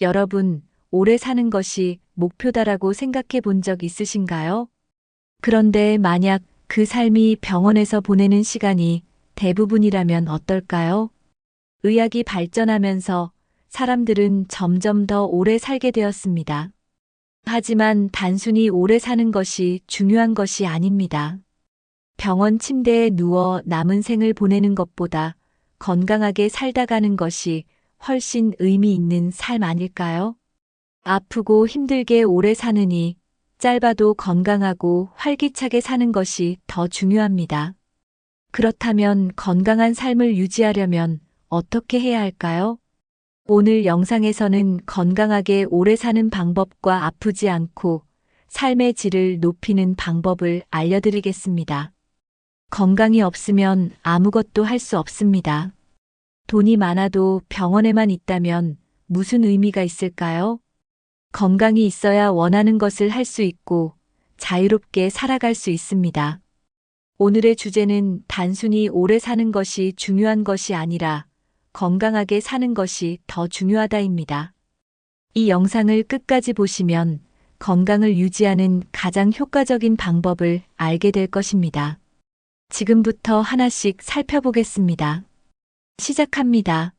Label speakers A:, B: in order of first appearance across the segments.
A: 여러분, 오래 사는 것이 목표다라고 생각해 본 적 있으신가요? 그런데 만약 그 삶이 병원에서 보내는 시간이 대부분이라면 어떨까요? 의학이 발전하면서 사람들은 점점 더 오래 살게 되었습니다. 하지만 단순히 오래 사는 것이 중요한 것이 아닙니다. 병원 침대에 누워 남은 생을 보내는 것보다 건강하게 살다 가는 것이 훨씬 의미 있는 삶 아닐까요? 아프고 힘들게 오래 사느니 짧아도 건강하고 활기차게 사는 것이 더 중요합니다. 그렇다면 건강한 삶을 유지하려면 어떻게 해야 할까요? 오늘 영상에서는 건강하게 오래 사는 방법과 아프지 않고 삶의 질을 높이는 방법을 알려드리겠습니다. 건강이 없으면 아무것도 할 수 없습니다. 돈이 많아도 병원에만 있다면 무슨 의미가 있을까요? 건강이 있어야 원하는 것을 할 수 있고 자유롭게 살아갈 수 있습니다. 오늘의 주제는 단순히 오래 사는 것이 중요한 것이 아니라 건강하게 사는 것이 더 중요하다입니다. 이 영상을 끝까지 보시면 건강을 유지하는 가장 효과적인 방법을 알게 될 것입니다. 지금부터 하나씩 살펴보겠습니다. 시작합니다.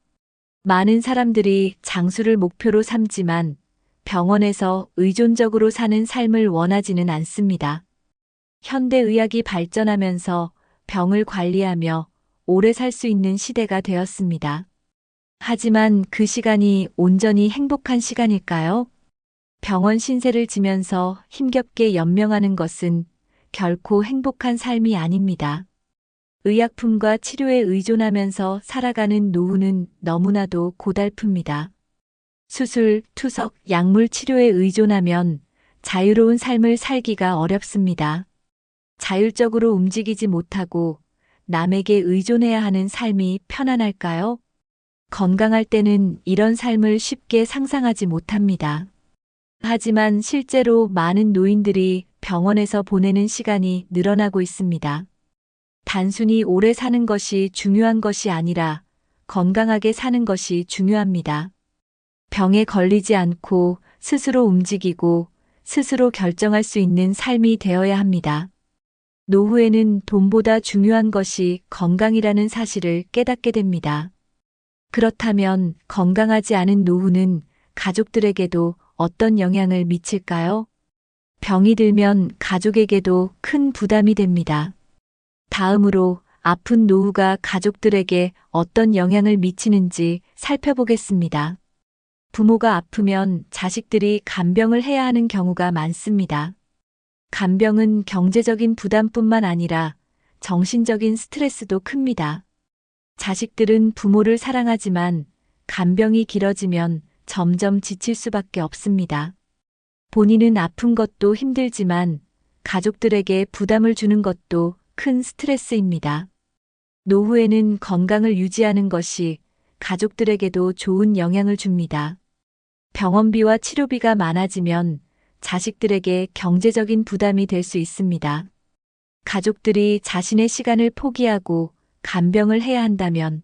A: 많은 사람들이 장수를 목표로 삼지만 병원에서 의존적으로 사는 삶을 원하지는 않습니다. 현대의학이 발전하면서 병을 관리하며 오래 살 수 있는 시대가 되었습니다. 하지만 그 시간이 온전히 행복한 시간일까요? 병원 신세를 지면서 힘겹게 연명하는 것은 결코 행복한 삶이 아닙니다. 의약품과 치료에 의존하면서 살아가는 노후는 너무나도 고달픕니다. 수술, 투석, 약물 치료에 의존하면 자유로운 삶을 살기가 어렵습니다. 자율적으로 움직이지 못하고 남에게 의존해야 하는 삶이 편안할까요? 건강할 때는 이런 삶을 쉽게 상상하지 못합니다. 하지만 실제로 많은 노인들이 병원에서 보내는 시간이 늘어나고 있습니다. 단순히 오래 사는 것이 중요한 것이 아니라 건강하게 사는 것이 중요합니다. 병에 걸리지 않고 스스로 움직이고 스스로 결정할 수 있는 삶이 되어야 합니다. 노후에는 돈보다 중요한 것이 건강이라는 사실을 깨닫게 됩니다. 그렇다면 건강하지 않은 노후는 가족들에게도 어떤 영향을 미칠까요? 병이 들면 가족에게도 큰 부담이 됩니다. 다음으로 아픈 노후가 가족들에게 어떤 영향을 미치는지 살펴보겠습니다. 부모가 아프면 자식들이 간병을 해야 하는 경우가 많습니다. 간병은 경제적인 부담뿐만 아니라 정신적인 스트레스도 큽니다. 자식들은 부모를 사랑하지만 간병이 길어지면 점점 지칠 수밖에 없습니다. 본인은 아픈 것도 힘들지만 가족들에게 부담을 주는 것도 큰 스트레스입니다. 노후에는 건강을 유지하는 것이 가족들에게도 좋은 영향을 줍니다. 병원비와 치료비가 많아지면 자식들에게 경제적인 부담이 될 수 있습니다. 가족들이 자신의 시간을 포기하고 간병을 해야 한다면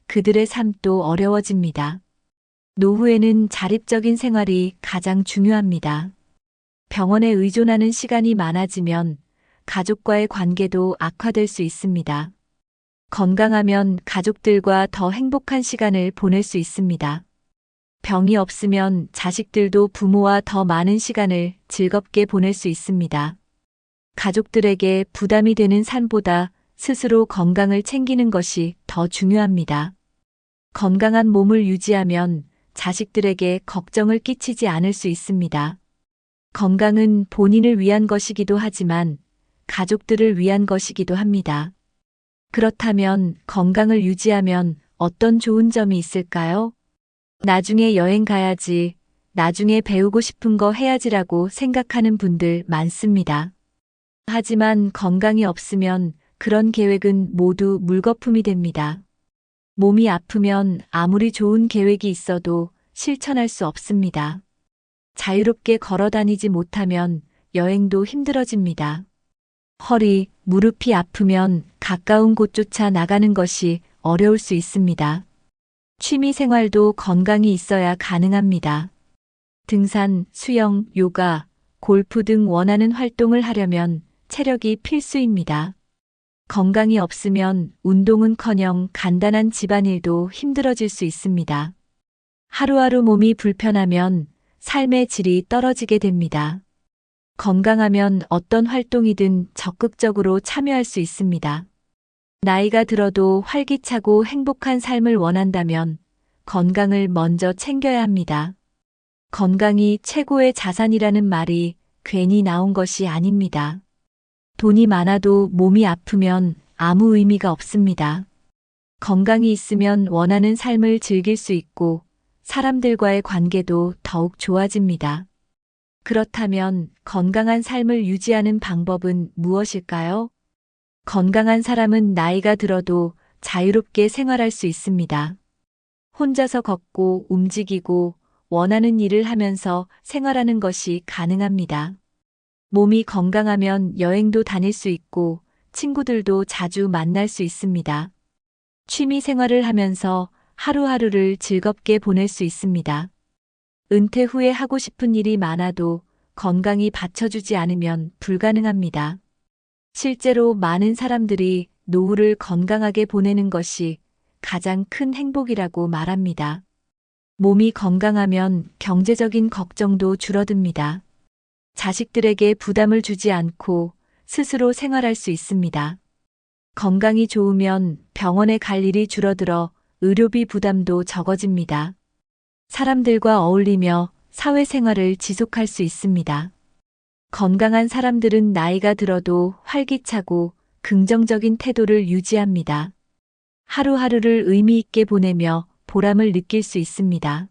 A: 그들의 삶도 어려워집니다. 노후에는 자립적인 생활이 가장 중요합니다. 병원에 의존하는 시간이 많아지면 가족과의 관계도 악화될 수 있습니다. 건강하면 가족들과 더 행복한 시간을 보낼 수 있습니다. 병이 없으면 자식들도 부모와 더 많은 시간을 즐겁게 보낼 수 있습니다. 가족들에게 부담이 되는 삶보다 스스로 건강을 챙기는 것이 더 중요합니다. 건강한 몸을 유지하면 자식들에게 걱정을 끼치지 않을 수 있습니다. 건강은 본인을 위한 것이기도 하지만 가족들을 위한 것이기도 합니다. 그렇다면 건강을 유지하면 어떤 좋은 점이 있을까요? 나중에 여행 가야지, 나중에 배우고 싶은 거 해야지라고 생각하는 분들 많습니다. 하지만 건강이 없으면 그런 계획은 모두 물거품이 됩니다. 몸이 아프면 아무리 좋은 계획이 있어도 실천할 수 없습니다. 자유롭게 걸어 다니지 못하면 여행도 힘들어집니다. 허리, 무릎이 아프면 가까운 곳조차 나가는 것이 어려울 수 있습니다. 취미 생활도 건강이 있어야 가능합니다. 등산, 수영, 요가, 골프 등 원하는 활동을 하려면 체력이 필수입니다. 건강이 없으면 운동은커녕 간단한 집안일도 힘들어질 수 있습니다. 하루하루 몸이 불편하면 삶의 질이 떨어지게 됩니다. 건강하면 어떤 활동이든 적극적으로 참여할 수 있습니다. 나이가 들어도 활기차고 행복한 삶을 원한다면 건강을 먼저 챙겨야 합니다. 건강이 최고의 자산이라는 말이 괜히 나온 것이 아닙니다. 돈이 많아도 몸이 아프면 아무 의미가 없습니다. 건강이 있으면 원하는 삶을 즐길 수 있고 사람들과의 관계도 더욱 좋아집니다. 그렇다면 건강한 삶을 유지하는 방법은 무엇일까요? 건강한 사람은 나이가 들어도 자유롭게 생활할 수 있습니다. 혼자서 걷고 움직이고 원하는 일을 하면서 생활하는 것이 가능합니다. 몸이 건강하면 여행도 다닐 수 있고 친구들도 자주 만날 수 있습니다. 취미 생활을 하면서 하루하루를 즐겁게 보낼 수 있습니다. 은퇴 후에 하고 싶은 일이 많아도 건강이 받쳐주지 않으면 불가능합니다. 실제로 많은 사람들이 노후를 건강하게 보내는 것이 가장 큰 행복이라고 말합니다. 몸이 건강하면 경제적인 걱정도 줄어듭니다. 자식들에게 부담을 주지 않고 스스로 생활할 수 있습니다. 건강이 좋으면 병원에 갈 일이 줄어들어 의료비 부담도 적어집니다. 사람들과 어울리며 사회생활을 지속할 수 있습니다. 건강한 사람들은 나이가 들어도 활기차고 긍정적인 태도를 유지합니다. 하루하루를 의미 있게 보내며 보람을 느낄 수 있습니다.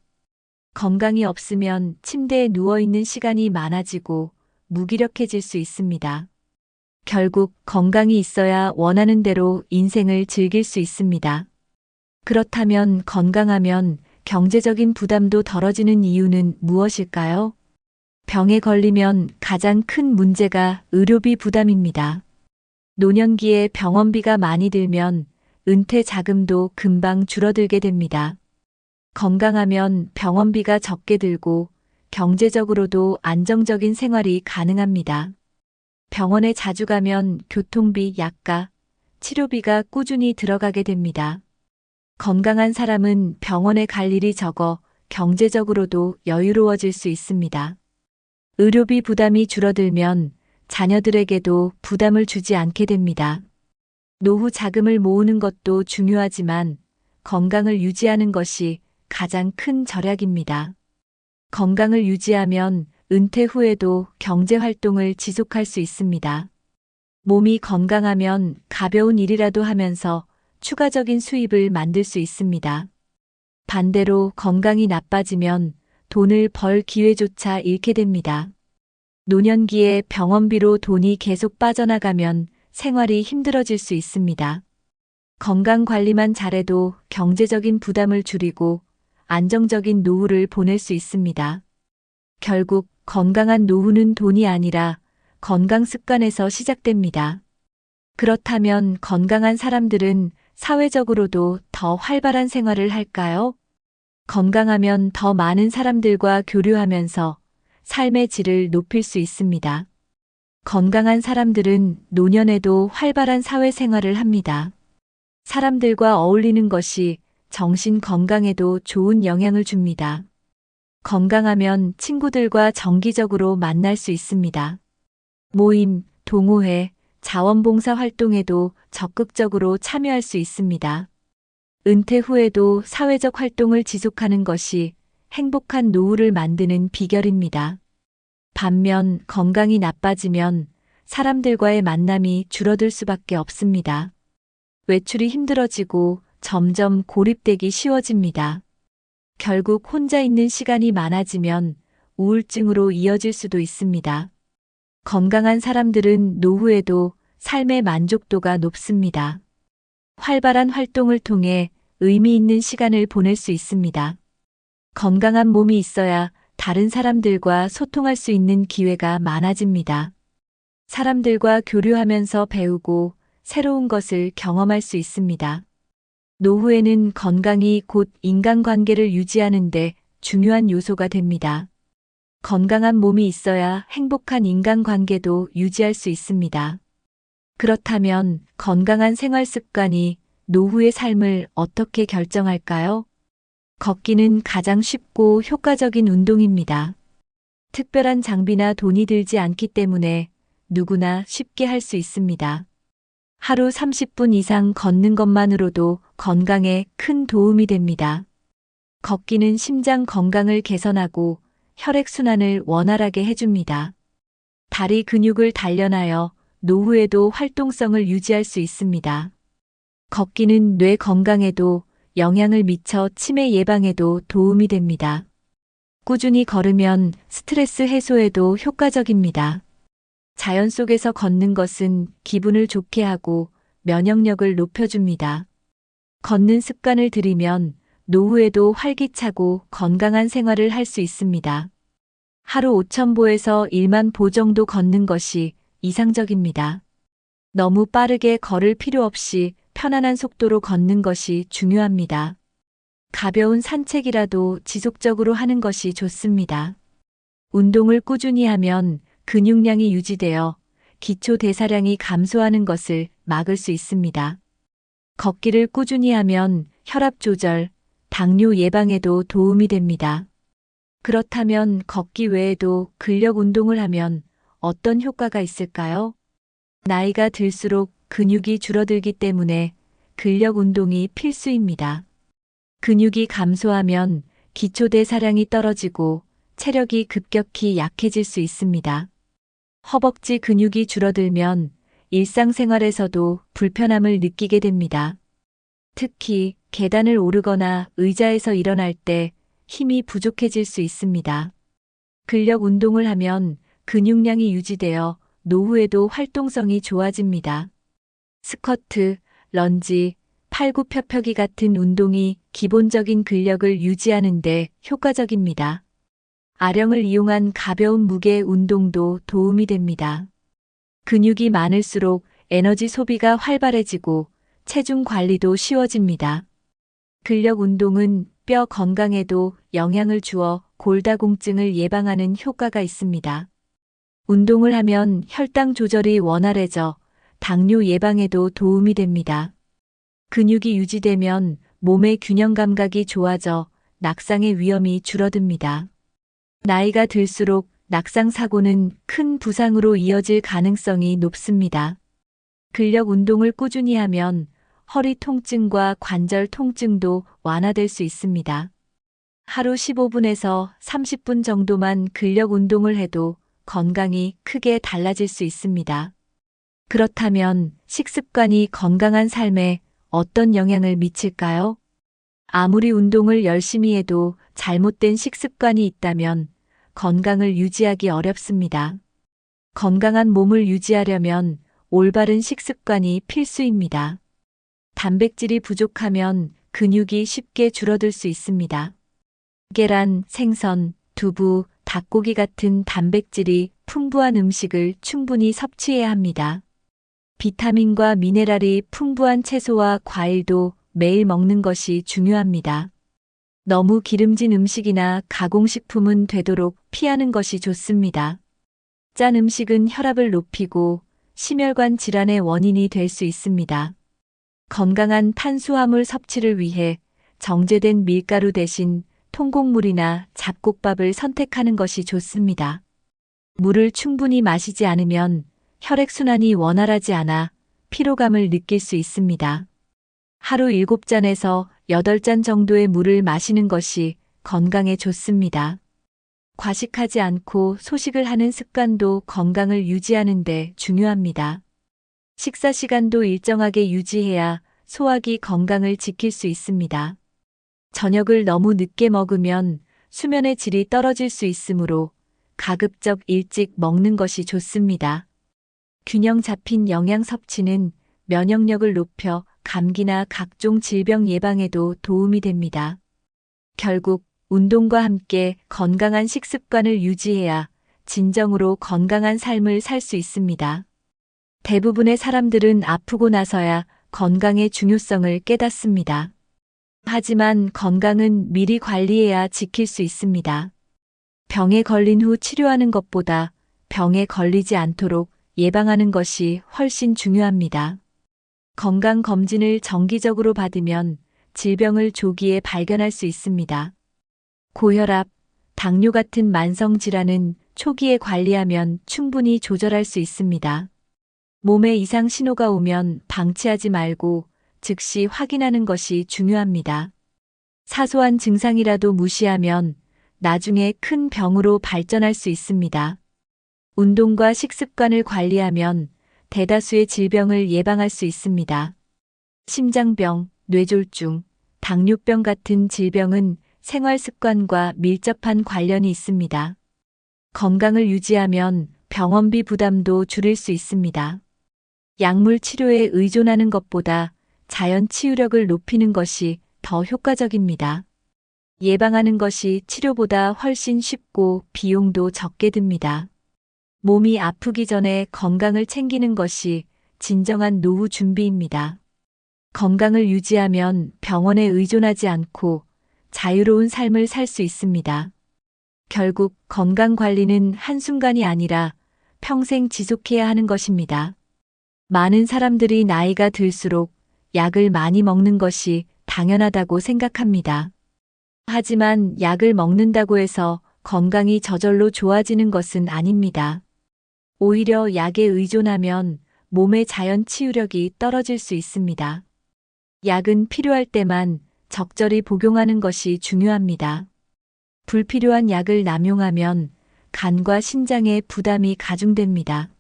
A: 건강이 없으면 침대에 누워있는 시간이 많아지고 무기력해질 수 있습니다. 결국 건강이 있어야 원하는 대로 인생을 즐길 수 있습니다. 그렇다면 건강하면 경제적인 부담도 덜어지는 이유는 무엇일까요? 병에 걸리면 가장 큰 문제가 의료비 부담입니다. 노년기에 병원비가 많이 들면 은퇴 자금도 금방 줄어들게 됩니다. 건강하면 병원비가 적게 들고 경제적으로도 안정적인 생활이 가능합니다. 병원에 자주 가면 교통비, 약가, 치료비가 꾸준히 들어가게 됩니다. 건강한 사람은 병원에 갈 일이 적어 경제적으로도 여유로워질 수 있습니다. 의료비 부담이 줄어들면 자녀들에게도 부담을 주지 않게 됩니다. 노후 자금을 모으는 것도 중요하지만 건강을 유지하는 것이 가장 큰 절약입니다. 건강을 유지하면 은퇴 후에도 경제 활동을 지속할 수 있습니다. 몸이 건강하면 가벼운 일이라도 하면서 추가적인 수입을 만들 수 있습니다. 반대로 건강이 나빠지면 돈을 벌 기회조차 잃게 됩니다. 노년기에 병원비로 돈이 계속 빠져나가면 생활이 힘들어질 수 있습니다. 건강 관리만 잘해도 경제적인 부담을 줄이고 안정적인 노후를 보낼 수 있습니다. 결국 건강한 노후는 돈이 아니라 건강 습관에서 시작됩니다. 그렇다면 건강한 사람들은 사회적으로도 더 활발한 생활을 할까요? 건강하면 더 많은 사람들과 교류하면서 삶의 질을 높일 수 있습니다. 건강한 사람들은 노년에도 활발한 사회생활을 합니다. 사람들과 어울리는 것이 정신 건강에도 좋은 영향을 줍니다. 건강하면 친구들과 정기적으로 만날 수 있습니다. 모임, 동호회, 자원봉사 활동에도 적극적으로 참여할 수 있습니다. 은퇴 후에도 사회적 활동을 지속하는 것이 행복한 노후를 만드는 비결입니다. 반면 건강이 나빠지면 사람들과의 만남이 줄어들 수밖에 없습니다. 외출이 힘들어지고 점점 고립되기 쉬워집니다. 결국 혼자 있는 시간이 많아지면 우울증으로 이어질 수도 있습니다. 건강한 사람들은 노후에도 삶의 만족도가 높습니다. 활발한 활동을 통해 의미 있는 시간을 보낼 수 있습니다. 건강한 몸이 있어야 다른 사람들과 소통할 수 있는 기회가 많아집니다. 사람들과 교류하면서 배우고 새로운 것을 경험할 수 있습니다. 노후에는 건강이 곧 인간관계를 유지하는 데 중요한 요소가 됩니다. 건강한 몸이 있어야 행복한 인간관계도 유지할 수 있습니다. 그렇다면 건강한 생활 습관이 노후의 삶을 어떻게 결정할까요? 걷기는 가장 쉽고 효과적인 운동입니다. 특별한 장비나 돈이 들지 않기 때문에 누구나 쉽게 할 수 있습니다. 하루 30분 이상 걷는 것만으로도 건강에 큰 도움이 됩니다. 걷기는 심장 건강을 개선하고 혈액순환을 원활하게 해줍니다. 다리 근육을 단련하여 노후에도 활동성을 유지할 수 있습니다. 걷기는 뇌 건강에도 영향을 미쳐 치매 예방에도 도움이 됩니다. 꾸준히 걸으면 스트레스 해소에도 효과적입니다. 자연 속에서 걷는 것은 기분을 좋게 하고 면역력을 높여줍니다. 걷는 습관을 들이면 노후에도 활기차고 건강한 생활을 할 수 있습니다. 하루 5,000보에서 1만 보 정도 걷는 것이 이상적입니다. 너무 빠르게 걸을 필요 없이 편안한 속도로 걷는 것이 중요합니다. 가벼운 산책이라도 지속적으로 하는 것이 좋습니다. 운동을 꾸준히 하면 근육량이 유지되어 기초 대사량이 감소하는 것을 막을 수 있습니다. 걷기를 꾸준히 하면 혈압 조절, 당뇨 예방에도 도움이 됩니다. 그렇다면 걷기 외에도 근력 운동을 하면 어떤 효과가 있을까요? 나이가 들수록 근육이 줄어들기 때문에 근력 운동이 필수입니다. 근육이 감소하면 기초 대사량이 떨어지고 체력이 급격히 약해질 수 있습니다. 허벅지 근육이 줄어들면 일상생활에서도 불편함을 느끼게 됩니다. 특히 계단을 오르거나 의자에서 일어날 때 힘이 부족해질 수 있습니다. 근력 운동을 하면 근육량이 유지되어 노후에도 활동성이 좋아집니다. 스쿼트, 런지, 팔굽혀펴기 같은 운동이 기본적인 근력을 유지하는 데 효과적입니다. 아령을 이용한 가벼운 무게 운동도 도움이 됩니다. 근육이 많을수록 에너지 소비가 활발해지고 체중 관리도 쉬워집니다. 근력 운동은 뼈 건강에도 영향을 주어 골다공증을 예방하는 효과가 있습니다. 운동을 하면 혈당 조절이 원활해져 당뇨 예방에도 도움이 됩니다. 근육이 유지되면 몸의 균형 감각이 좋아져 낙상의 위험이 줄어듭니다. 나이가 들수록 낙상 사고는 큰 부상으로 이어질 가능성이 높습니다. 근력 운동을 꾸준히 하면 허리 통증과 관절 통증도 완화될 수 있습니다. 하루 15분에서 30분 정도만 근력 운동을 해도 건강이 크게 달라질 수 있습니다. 그렇다면 식습관이 건강한 삶에 어떤 영향을 미칠까요? 아무리 운동을 열심히 해도 잘못된 식습관이 있다면 건강을 유지하기 어렵습니다. 건강한 몸을 유지하려면 올바른 식습관이 필수입니다. 단백질이 부족하면 근육이 쉽게 줄어들 수 있습니다. 계란, 생선, 두부, 닭고기 같은 단백질이 풍부한 음식을 충분히 섭취해야 합니다. 비타민과 미네랄이 풍부한 채소와 과일도 매일 먹는 것이 중요합니다. 너무 기름진 음식이나 가공식품은 되도록 피하는 것이 좋습니다. 짠 음식은 혈압을 높이고 심혈관 질환의 원인이 될 수 있습니다. 건강한 탄수화물 섭취를 위해 정제된 밀가루 대신 통곡물이나 잡곡밥을 선택하는 것이 좋습니다. 물을 충분히 마시지 않으면 혈액순환이 원활하지 않아 피로감을 느낄 수 있습니다. 하루 7잔에서 8잔 정도의 물을 마시는 것이 건강에 좋습니다. 과식하지 않고 소식을 하는 습관도 건강을 유지하는 데 중요합니다. 식사 시간도 일정하게 유지해야 소화기 건강을 지킬 수 있습니다. 저녁을 너무 늦게 먹으면 수면의 질이 떨어질 수 있으므로 가급적 일찍 먹는 것이 좋습니다. 균형 잡힌 영양 섭취는 면역력을 높여 감기나 각종 질병 예방에도 도움이 됩니다. 결국 운동과 함께 건강한 식습관을 유지해야 진정으로 건강한 삶을 살 수 있습니다. 대부분의 사람들은 아프고 나서야 건강의 중요성을 깨닫습니다. 하지만 건강은 미리 관리해야 지킬 수 있습니다. 병에 걸린 후 치료하는 것보다 병에 걸리지 않도록 예방하는 것이 훨씬 중요합니다. 건강검진을 정기적으로 받으면 질병을 조기에 발견할 수 있습니다. 고혈압, 당뇨 같은 만성질환은 초기에 관리하면 충분히 조절할 수 있습니다. 몸에 이상 신호가 오면 방치하지 말고 즉시 확인하는 것이 중요합니다. 사소한 증상이라도 무시하면 나중에 큰 병으로 발전할 수 있습니다. 운동과 식습관을 관리하면 대다수의 질병을 예방할 수 있습니다. 심장병, 뇌졸중, 당뇨병 같은 질병은 생활 습관과 밀접한 관련이 있습니다. 건강을 유지하면 병원비 부담도 줄일 수 있습니다. 약물 치료에 의존하는 것보다 자연 치유력을 높이는 것이 더 효과적입니다. 예방하는 것이 치료보다 훨씬 쉽고 비용도 적게 듭니다. 몸이 아프기 전에 건강을 챙기는 것이 진정한 노후 준비입니다. 건강을 유지하면 병원에 의존하지 않고 자유로운 삶을 살 수 있습니다. 결국 건강 관리는 한순간이 아니라 평생 지속해야 하는 것입니다. 많은 사람들이 나이가 들수록 약을 많이 먹는 것이 당연하다고 생각합니다. 하지만 약을 먹는다고 해서 건강이 저절로 좋아지는 것은 아닙니다. 오히려 약에 의존하면 몸의 자연 치유력이 떨어질 수 있습니다. 약은 필요할 때만 적절히 복용하는 것이 중요합니다. 불필요한 약을 남용하면 간과 신장에 부담이 가중됩니다.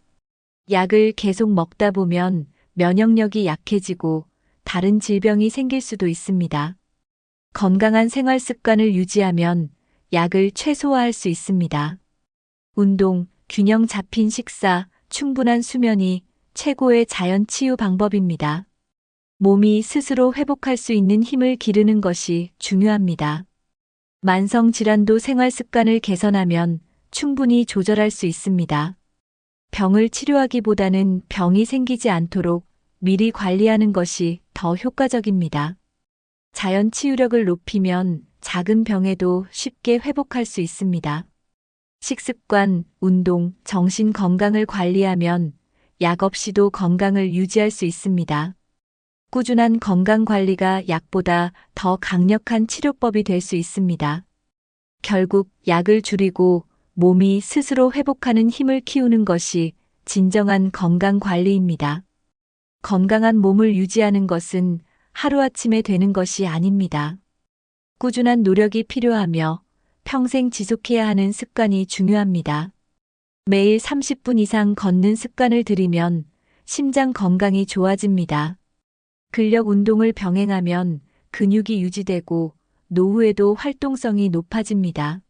A: 약을 계속 먹다 보면 면역력이 약해지고 다른 질병이 생길 수도 있습니다. 건강한 생활 습관을 유지하면 약을 최소화할 수 있습니다. 운동, 균형 잡힌 식사, 충분한 수면이 최고의 자연 치유 방법입니다. 몸이 스스로 회복할 수 있는 힘을 기르는 것이 중요합니다. 만성 질환도 생활 습관을 개선하면 충분히 조절할 수 있습니다. 병을 치료하기보다는 병이 생기지 않도록 미리 관리하는 것이 더 효과적입니다. 자연 치유력을 높이면 작은 병에도 쉽게 회복할 수 있습니다. 식습관, 운동, 정신 건강을 관리하면 약 없이도 건강을 유지할 수 있습니다. 꾸준한 건강 관리가 약보다 더 강력한 치료법이 될 수 있습니다. 결국 약을 줄이고 몸이 스스로 회복하는 힘을 키우는 것이 진정한 건강 관리입니다. 건강한 몸을 유지하는 것은 하루아침에 되는 것이 아닙니다. 꾸준한 노력이 필요하며 평생 지속해야 하는 습관이 중요합니다. 매일 30분 이상 걷는 습관을 들이면 심장 건강이 좋아집니다. 근력 운동을 병행하면 근육이 유지되고 노후에도 활동성이 높아집니다.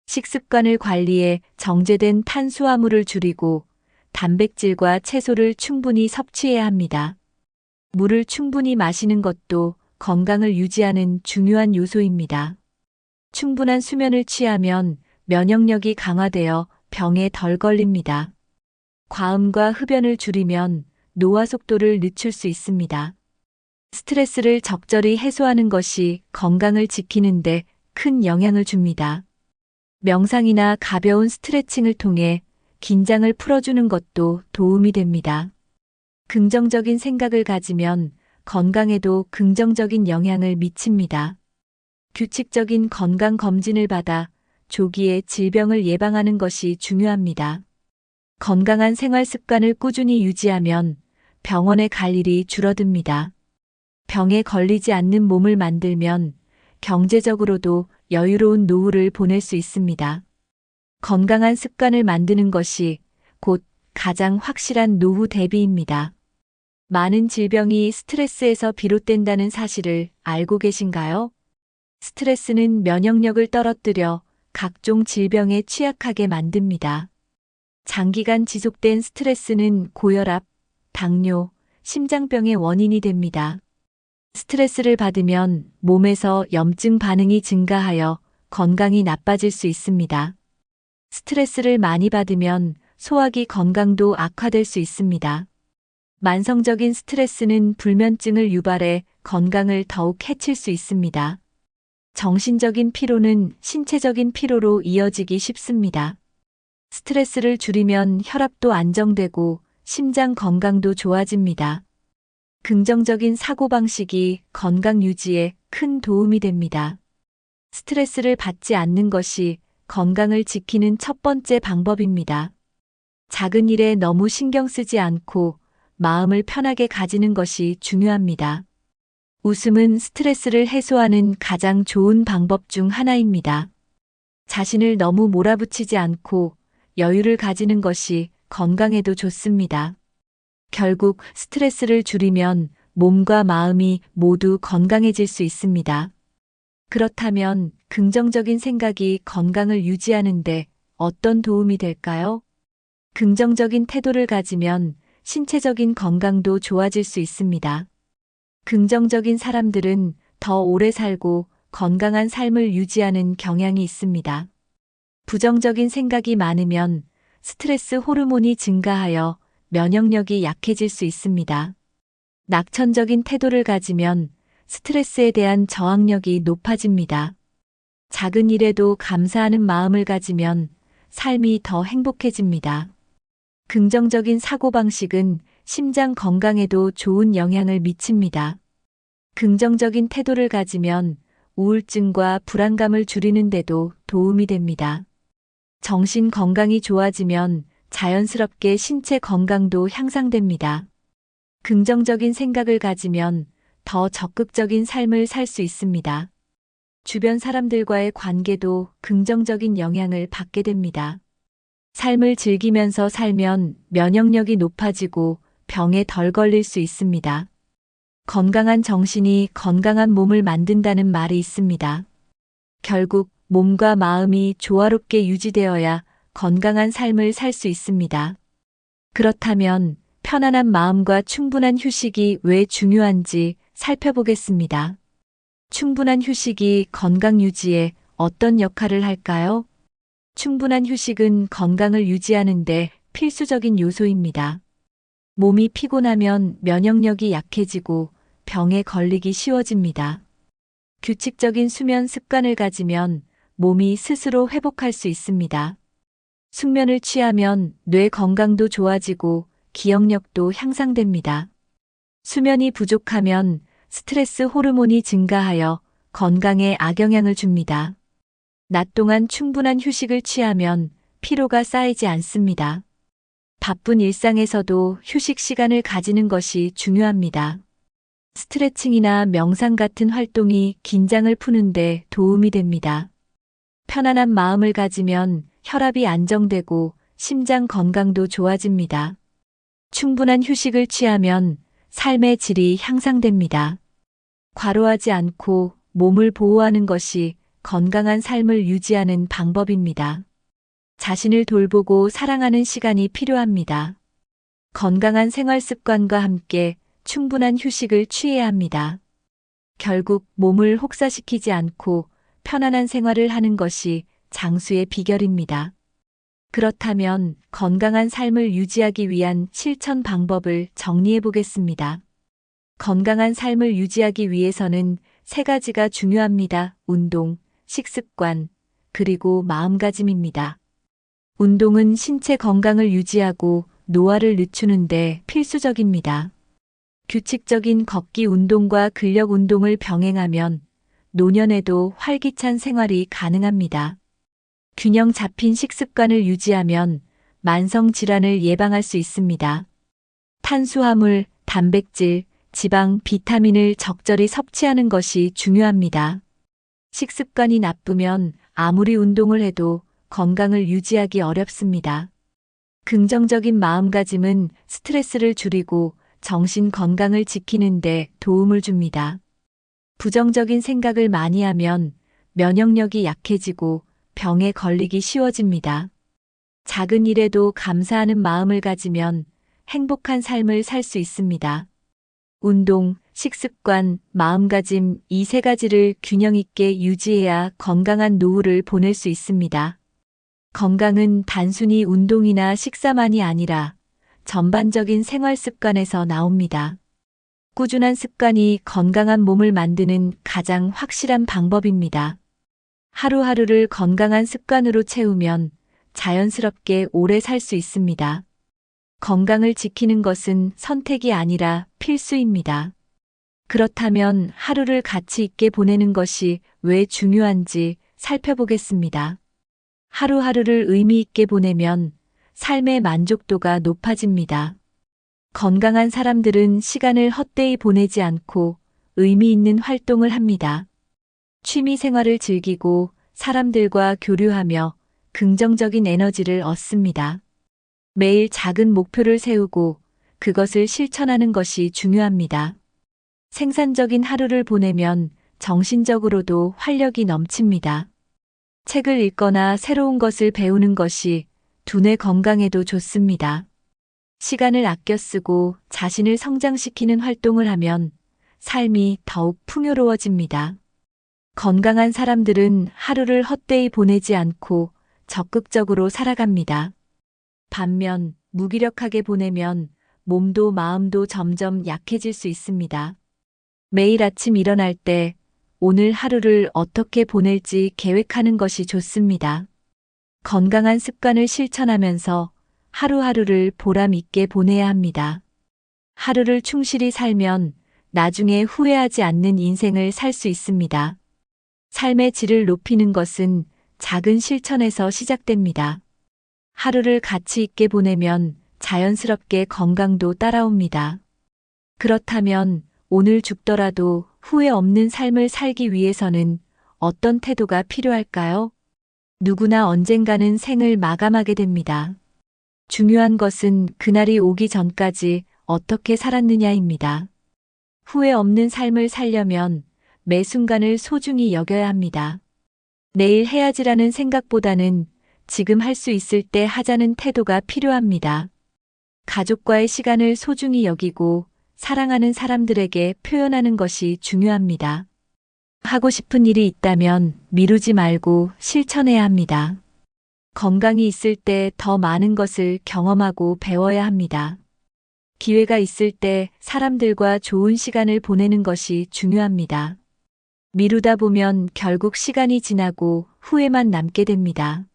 A: 식습관을 관리해 정제된 탄수화물을 줄이고 단백질과 채소를 충분히 섭취해야 합니다. 물을 충분히 마시는 것도 건강을 유지하는 중요한 요소입니다. 충분한 수면을 취하면 면역력이 강화되어 병에 덜 걸립니다. 과음과 흡연을 줄이면 노화 속도를 늦출 수 있습니다. 스트레스를 적절히 해소하는 것이 건강을 지키는데 큰 영향을 줍니다. 명상이나 가벼운 스트레칭을 통해 긴장을 풀어주는 것도 도움이 됩니다. 긍정적인 생각을 가지면 건강에도 긍정적인 영향을 미칩니다. 규칙적인 건강 검진을 받아 조기에 질병을 예방하는 것이 중요합니다. 건강한 생활 습관을 꾸준히 유지하면 병원에 갈 일이 줄어듭니다. 병에 걸리지 않는 몸을 만들면 경제적으로도 여유로운 노후를 보낼 수 있습니다. 건강한 습관을 만드는 것이 곧 가장 확실한 노후 대비입니다. 많은 질병이 스트레스에서 비롯된다는 사실을 알고 계신가요? 스트레스는 면역력을 떨어뜨려 각종 질병에 취약하게 만듭니다. 장기간 지속된 스트레스는 고혈압, 당뇨, 심장병의 원인이 됩니다. 스트레스를 받으면 몸에서 염증 반응이 증가하여 건강이 나빠질 수 있습니다. 스트레스를 많이 받으면 소화기 건강도 악화될 수 있습니다. 만성적인 스트레스는 불면증을 유발해 건강을 더욱 해칠 수 있습니다. 정신적인 피로는 신체적인 피로로 이어지기 쉽습니다. 스트레스를 줄이면 혈압도 안정되고 심장 건강도 좋아집니다. 긍정적인 사고방식이 건강 유지에 큰 도움이 됩니다. 스트레스를 받지 않는 것이 건강을 지키는 첫 번째 방법입니다. 작은 일에 너무 신경 쓰지 않고 마음을 편하게 가지는 것이 중요합니다. 웃음은 스트레스를 해소하는 가장 좋은 방법 중 하나입니다. 자신을 너무 몰아붙이지 않고 여유를 가지는 것이 건강에도 좋습니다. 결국 스트레스를 줄이면 몸과 마음이 모두 건강해질 수 있습니다. 그렇다면 긍정적인 생각이 건강을 유지하는데 어떤 도움이 될까요? 긍정적인 태도를 가지면 신체적인 건강도 좋아질 수 있습니다. 긍정적인 사람들은 더 오래 살고 건강한 삶을 유지하는 경향이 있습니다. 부정적인 생각이 많으면 스트레스 호르몬이 증가하여 면역력이 약해질 수 있습니다. 낙천적인 태도를 가지면 스트레스에 대한 저항력이 높아집니다. 작은 일에도 감사하는 마음을 가지면 삶이 더 행복해집니다. 긍정적인 사고방식은 심장 건강에도 좋은 영향을 미칩니다. 긍정적인 태도를 가지면 우울증과 불안감을 줄이는 데도 도움이 됩니다. 정신 건강이 좋아지면 자연스럽게 신체 건강도 향상됩니다. 긍정적인 생각을 가지면 더 적극적인 삶을 살 수 있습니다. 주변 사람들과의 관계도 긍정적인 영향을 받게 됩니다. 삶을 즐기면서 살면 면역력이 높아지고 병에 덜 걸릴 수 있습니다. 건강한 정신이 건강한 몸을 만든다는 말이 있습니다. 결국 몸과 마음이 조화롭게 유지되어야 건강한 삶을 살 수 있습니다. 그렇다면 편안한 마음과 충분한 휴식이 왜 중요한지 살펴보겠습니다. 충분한 휴식이 건강 유지에 어떤 역할을 할까요? 충분한 휴식은 건강을 유지하는데 필수적인 요소입니다. 몸이 피곤하면 면역력이 약해지고 병에 걸리기 쉬워집니다. 규칙적인 수면 습관을 가지면 몸이 스스로 회복할 수 있습니다. 숙면을 취하면 뇌 건강도 좋아지고 기억력도 향상됩니다. 수면이 부족하면 스트레스 호르몬이 증가하여 건강에 악영향을 줍니다. 낮 동안 충분한 휴식을 취하면 피로가 쌓이지 않습니다. 바쁜 일상에서도 휴식 시간을 가지는 것이 중요합니다. 스트레칭이나 명상 같은 활동이 긴장을 푸는데 도움이 됩니다. 편안한 마음을 가지면 혈압이 안정되고 심장 건강도 좋아집니다. 충분한 휴식을 취하면 삶의 질이 향상됩니다. 과로하지 않고 몸을 보호하는 것이 건강한 삶을 유지하는 방법입니다. 자신을 돌보고 사랑하는 시간이 필요합니다. 건강한 생활 습관과 함께 충분한 휴식을 취해야 합니다. 결국 몸을 혹사시키지 않고 편안한 생활을 하는 것이 장수의 비결입니다. 그렇다면 건강한 삶을 유지하기 위한 실천 방법을 정리해 보겠습니다. 건강한 삶을 유지하기 위해서는 3가지가 중요합니다. 운동, 식습관, 그리고 마음가짐입니다. 운동은 신체 건강을 유지하고 노화를 늦추는데 필수적입니다. 규칙적인 걷기 운동과 근력 운동을 병행하면 노년에도 활기찬 생활이 가능합니다. 균형 잡힌 식습관을 유지하면 만성 질환을 예방할 수 있습니다. 탄수화물, 단백질, 지방, 비타민을 적절히 섭취하는 것이 중요합니다. 식습관이 나쁘면 아무리 운동을 해도 건강을 유지하기 어렵습니다. 긍정적인 마음가짐은 스트레스를 줄이고 정신 건강을 지키는 데 도움을 줍니다. 부정적인 생각을 많이 하면 면역력이 약해지고 병에 걸리기 쉬워집니다. 작은 일에도 감사하는 마음을 가지면 행복한 삶을 살 수 있습니다. 운동, 식습관, 마음가짐 이 3가지를 균형 있게 유지해야 건강한 노후를 보낼 수 있습니다. 건강은 단순히 운동이나 식사만이 아니라 전반적인 생활 습관에서 나옵니다. 꾸준한 습관이 건강한 몸을 만드는 가장 확실한 방법입니다. 하루하루를 건강한 습관으로 채우면 자연스럽게 오래 살 수 있습니다. 건강을 지키는 것은 선택이 아니라 필수입니다. 그렇다면 하루를 가치 있게 보내는 것이 왜 중요한지 살펴보겠습니다. 하루하루를 의미 있게 보내면 삶의 만족도가 높아집니다. 건강한 사람들은 시간을 헛되이 보내지 않고 의미 있는 활동을 합니다. 취미 생활을 즐기고 사람들과 교류하며 긍정적인 에너지를 얻습니다. 매일 작은 목표를 세우고 그것을 실천하는 것이 중요합니다. 생산적인 하루를 보내면 정신적으로도 활력이 넘칩니다. 책을 읽거나 새로운 것을 배우는 것이 두뇌 건강에도 좋습니다. 시간을 아껴 쓰고 자신을 성장시키는 활동을 하면 삶이 더욱 풍요로워집니다. 건강한 사람들은 하루를 헛되이 보내지 않고 적극적으로 살아갑니다. 반면 무기력하게 보내면 몸도 마음도 점점 약해질 수 있습니다. 매일 아침 일어날 때 오늘 하루를 어떻게 보낼지 계획하는 것이 좋습니다. 건강한 습관을 실천하면서 하루하루를 보람 있게 보내야 합니다. 하루를 충실히 살면 나중에 후회하지 않는 인생을 살 수 있습니다. 삶의 질을 높이는 것은 작은 실천에서 시작됩니다. 하루를 가치 있게 보내면 자연스럽게 건강도 따라옵니다. 그렇다면 오늘 죽더라도 후회 없는 삶을 살기 위해서는 어떤 태도가 필요할까요? 누구나 언젠가는 생을 마감하게 됩니다. 중요한 것은 그날이 오기 전까지 어떻게 살았느냐입니다. 후회 없는 삶을 살려면 매 순간을 소중히 여겨야 합니다. 내일 해야지라는 생각보다는 지금 할 수 있을 때 하자는 태도가 필요합니다. 가족과의 시간을 소중히 여기고 사랑하는 사람들에게 표현하는 것이 중요합니다. 하고 싶은 일이 있다면 미루지 말고 실천해야 합니다. 건강이 있을 때 더 많은 것을 경험하고 배워야 합니다. 기회가 있을 때 사람들과 좋은 시간을 보내는 것이 중요합니다. 미루다 보면 결국 시간이 지나고 후회만 남게 됩니다.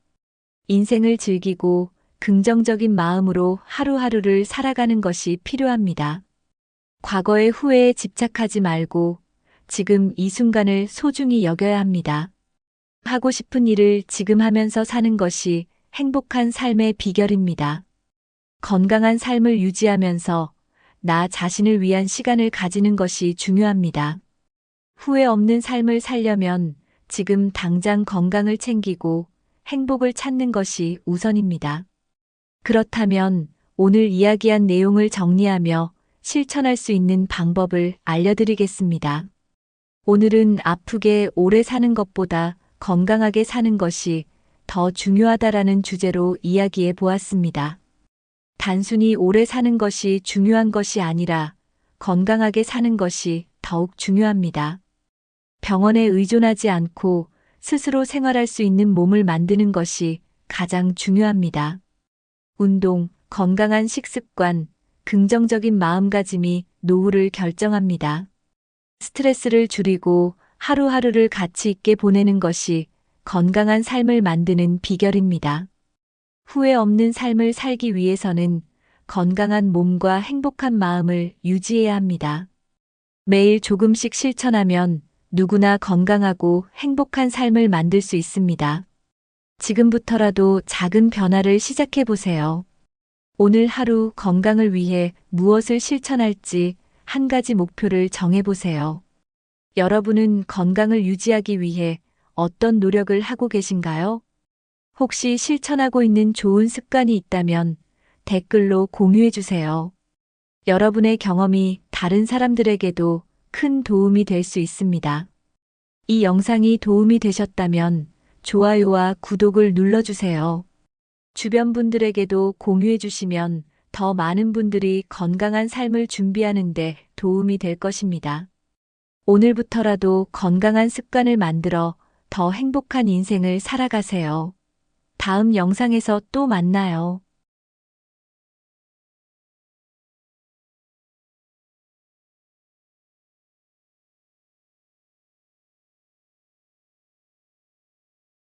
A: 인생을 즐기고 긍정적인 마음으로 하루하루를 살아가는 것이 필요합니다. 과거의 후회에 집착하지 말고 지금 이 순간을 소중히 여겨야 합니다. 하고 싶은 일을 지금 하면서 사는 것이 행복한 삶의 비결입니다. 건강한 삶을 유지하면서 나 자신을 위한 시간을 가지는 것이 중요합니다. 후회 없는 삶을 살려면 지금 당장 건강을 챙기고 행복을 찾는 것이 우선입니다. 그렇다면 오늘 이야기한 내용을 정리하며 실천할 수 있는 방법을 알려드리겠습니다. 오늘은 아프게 오래 사는 것보다 건강하게 사는 것이 더 중요하다라는 주제로 이야기해 보았습니다. 단순히 오래 사는 것이 중요한 것이 아니라 건강하게 사는 것이 더욱 중요합니다. 병원에 의존하지 않고 스스로 생활할 수 있는 몸을 만드는 것이 가장 중요합니다. 운동, 건강한 식습관, 긍정적인 마음가짐이 노후를 결정합니다. 스트레스를 줄이고 하루하루를 가치 있게 보내는 것이 건강한 삶을 만드는 비결입니다. 후회 없는 삶을 살기 위해서는 건강한 몸과 행복한 마음을 유지해야 합니다. 매일 조금씩 실천하면 누구나 건강하고 행복한 삶을 만들 수 있습니다. 지금부터라도 작은 변화를 시작해 보세요. 오늘 하루 건강을 위해 무엇을 실천할지 한 가지 목표를 정해 보세요. 여러분은 건강을 유지하기 위해 어떤 노력을 하고 계신가요? 혹시 실천하고 있는 좋은 습관이 있다면 댓글로 공유해 주세요. 여러분의 경험이 다른 사람들에게도 큰 도움이 될 수 있습니다. 이 영상이 도움이 되셨다면 좋아요와 구독을 눌러주세요. 주변 분들에게도 공유해 주시면 더 많은 분들이 건강한 삶을 준비하는 데 도움이 될 것입니다. 오늘부터라도 건강한 습관을 만들어 더 행복한 인생을 살아가세요. 다음 영상에서 또 만나요.